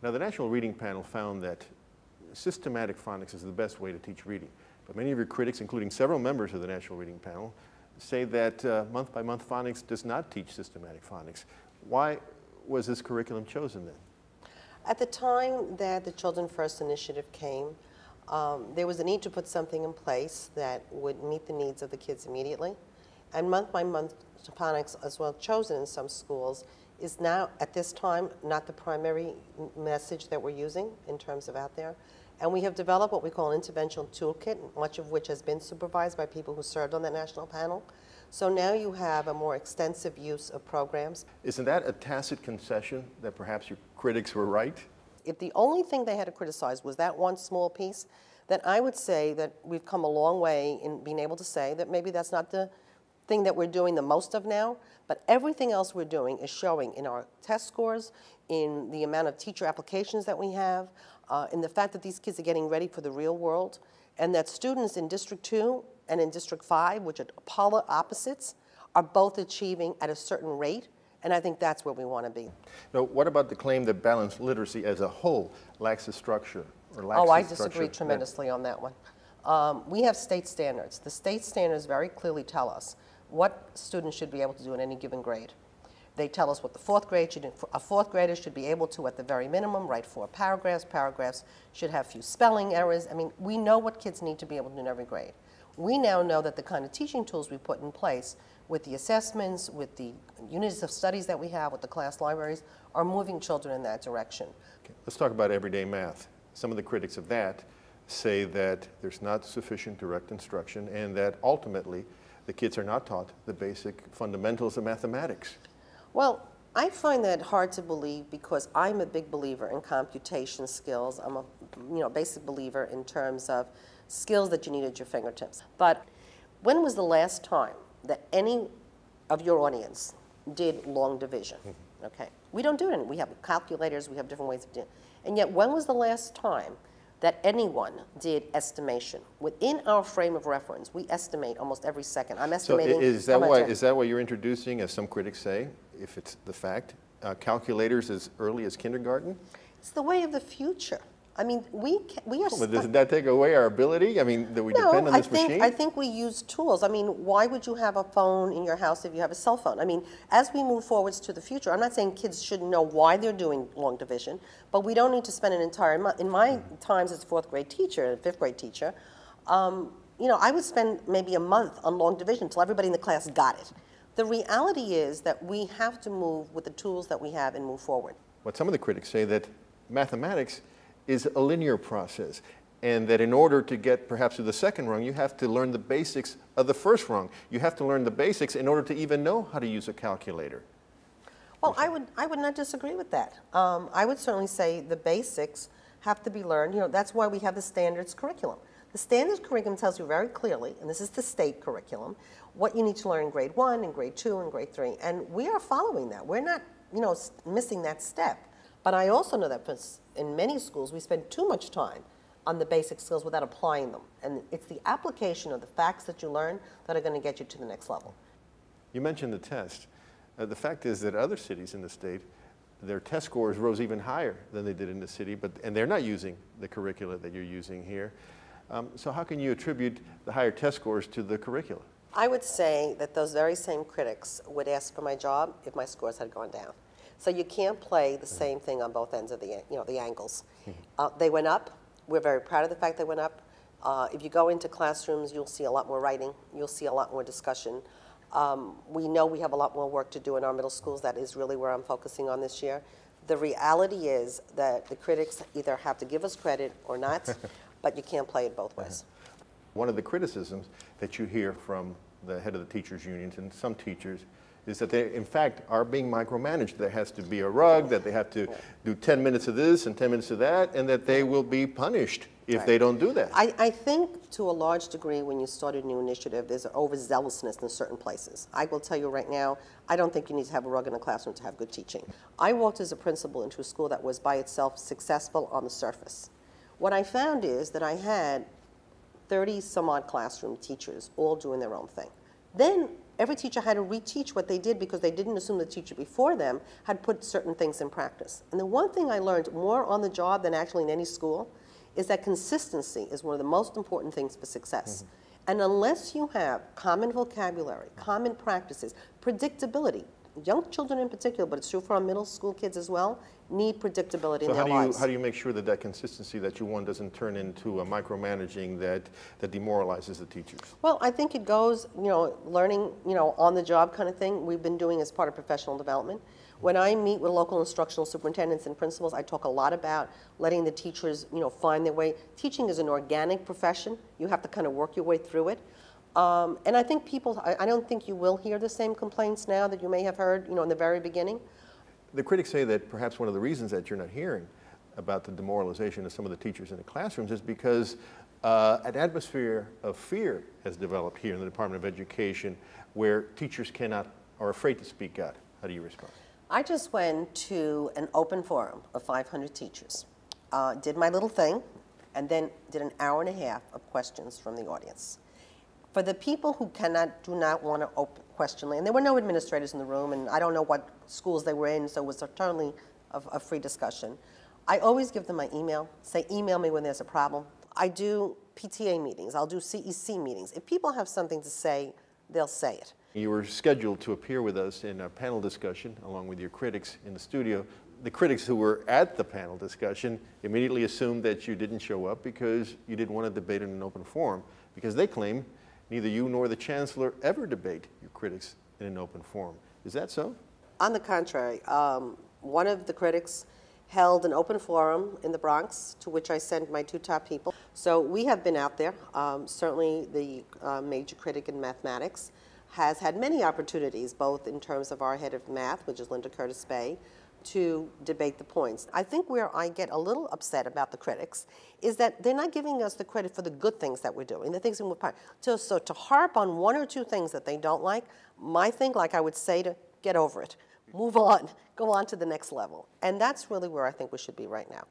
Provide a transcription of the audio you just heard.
Now, the National Reading Panel found that systematic phonics is the best way to teach reading. But many of your critics, including several members of the National Reading Panel, say that month-by-month phonics does not teach systematic phonics. Why was this curriculum chosen then? At the time that the Children First initiative came, there was a need to put something in place that would meet the needs of the kids immediately. And month-by-month phonics, as well chosen in some schools, is now, at this time, not the primary message that we're using in terms of out there. And we have developed what we call an intervention toolkit, much of which has been supervised by people who served on that national panel. So now you have a more extensive use of programs. Isn't that a tacit concession that perhaps your critics were right? If the only thing they had to criticize was that one small piece, then I would say that we've come a long way in being able to say that maybe that's not the thing that we're doing the most of now, but everything else we're doing is showing in our test scores, in the amount of teacher applications that we have, in the fact that these kids are getting ready for the real world, and that students in District 2 and in District 5, which are polar opposites, are both achieving at a certain rate, and I think that's where we want to be. Now, what about the claim that balanced literacy as a whole lacks a structure or lacks I a structure? disagree tremendously on that one. We have state standards. The state standards very clearly tell us what students should be able to do in any given grade. They tell us what the fourth grader should be able to, at the very minimum, write 4 paragraphs. Paragraphs should have few spelling errors. I mean, we know what kids need to be able to do in every grade. We now know that the kind of teaching tools we put in place with the assessments, with the units of studies that we have, with the class libraries, are moving children in that direction. Okay. Let's talk about everyday math. Some of the critics of that say that there's not sufficient direct instruction and that ultimately the kids are not taught the basic fundamentals of mathematics. Well, I find that hard to believe because I'm a big believer in computation skills. I'm a basic believer in terms of skills that you need at your fingertips. But when was the last time that any of your audience did long division? Okay, we don't do it anymore. We have calculators, we have different ways of doing it. And yet, when was the last time that anyone did estimation? Within our frame of reference, we estimate almost every second. I'm estimating. So is that what you're introducing, as some critics say, if it's the fact, calculators as early as kindergarten? It's the way of the future. I mean, we are. But doesn't that take away our ability? I mean, that we depend on this machine? I think we use tools. I mean, why would you have a phone in your house if you have a cell phone? I mean, as we move forwards to the future, I'm not saying kids shouldn't know why they're doing long division, but we don't need to spend an entire month. In my times as a 4th grade teacher, a 5th grade teacher, I would spend maybe a month on long division until everybody in the class got it. The reality is that we have to move with the tools that we have and move forward. But some of the critics say that mathematics is a linear process, and that in order to get perhaps to the second rung, you have to learn the basics of the first rung. You have to learn the basics in order to even know how to use a calculator. Well, I would not disagree with that. I would certainly say the basics have to be learned. That's why we have the standards curriculum. The standards curriculum tells you very clearly, and this is the state curriculum, what you need to learn in grade 1 and grade 2 and grade 3, and we are following that. We're not, missing that step. But I also know that in many schools, we spend too much time on the basic skills without applying them. And it's the application of the facts that you learn that are going to get you to the next level. You mentioned the test. The fact is that other cities in the state, their test scores rose even higher than they did in the city, and they're not using the curricula that you're using here. So how can you attribute the higher test scores to the curricula? I would say that those very same critics would ask for my job if my scores had gone down. So you can't play the same thing on both ends of the angles. They went up. We're very proud of the fact they went up. If you go into classrooms, you'll see a lot more writing. You'll see a lot more discussion. We know we have a lot more work to do in our middle schools. That is really where I'm focusing on this year. The reality is that the critics either have to give us credit or not, but you can't play it both ways. One of the criticisms that you hear from the head of the teachers' unions and some teachers is that they, in fact, are being micromanaged. There has to be a rug, that they have to do 10 minutes of this and 10 minutes of that, and that they will be punished if they don't do that. I think to a large degree when you start a new initiative, there's an overzealousness in certain places. I will tell you right now, I don't think you need to have a rug in a classroom to have good teaching. I walked as a principal into a school that was by itself successful on the surface. What I found is that I had 30 some odd classroom teachers all doing their own thing. Then every teacher had to reteach what they did because they didn't assume the teacher before them had put certain things in practice. And the one thing I learned more on the job than actually in any school is that consistency is one of the most important things for success. And unless you have common vocabulary, common practices, predictability, young children in particular, but it's true for our middle school kids as well, need predictability in their lives. So how do you make sure that that consistency that you want doesn't turn into a micromanaging that demoralizes the teachers? Well, I think it goes, learning, on the job kind of thing we've been doing as part of professional development. When I meet with local instructional superintendents and principals, I talk a lot about letting the teachers, find their way. Teaching is an organic profession. You have to kind of work your way through it. And I think I don't think you will hear the same complaints now that you may have heard, in the very beginning. The critics say that perhaps one of the reasons that you're not hearing about the demoralization of some of the teachers in the classrooms is because an atmosphere of fear has developed here in the Department of Education where teachers are afraid to speak out. How do you respond? I just went to an open forum of 500 teachers, did my little thing, and then did an hour and a half of questions from the audience. For the people who do not want to open question, and there were no administrators in the room, and I don't know what schools they were in, so it was totally a free discussion. I always give them my email, say email me when there's a problem. I do PTA meetings, I'll do CEC meetings. If people have something to say, they'll say it. You were scheduled to appear with us in a panel discussion along with your critics in the studio. The critics who were at the panel discussion immediately assumed that you didn't show up because you didn't want to debate in an open forum, because they claim neither you nor the chancellor ever debate your critics in an open forum. Is that so? On the contrary, one of the critics held an open forum in the Bronx to which I sent my 2 top people. So we have been out there. Certainly the major critic in mathematics has had many opportunities, both in terms of our head of math, which is Linda Curtis Bay, to debate the points. I think where I get a little upset about the critics is that they're not giving us the credit for the good things that we're doing, the things that we're part. So to harp on 1 or 2 things that they don't like, my thing, like I would say, to get over it, move on, go on to the next level. And that's really where I think we should be right now.